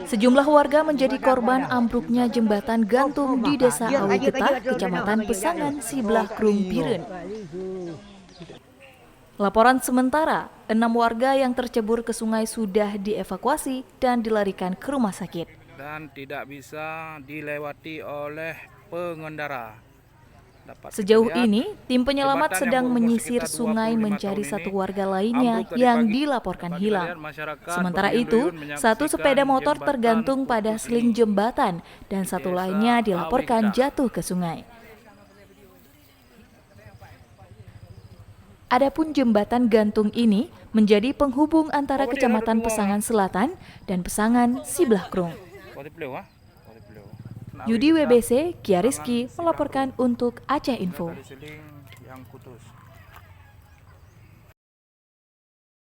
Sejumlah warga menjadi korban ambruknya jembatan gantung di Desa Awi Getah, Kecamatan Pesangan, Sibelah Krung Biren. Laporan sementara, 6 warga yang tercebur ke sungai sudah dievakuasi dan dilarikan ke rumah sakit. Dan tidak bisa dilewati oleh pengendara. Sejauh ini, tim penyelamat sedang menyisir sungai mencari satu warga lainnya yang dilaporkan hilang. Sementara itu, satu sepeda motor tergantung pada seling jembatan dan satu lainnya dilaporkan jatuh ke sungai. Adapun jembatan gantung ini menjadi penghubung antara Kecamatan Pesangan Selatan dan Pesangan Sibelah Krung. Yudi WBC, Kia Rizky melaporkan untuk Aceh Info.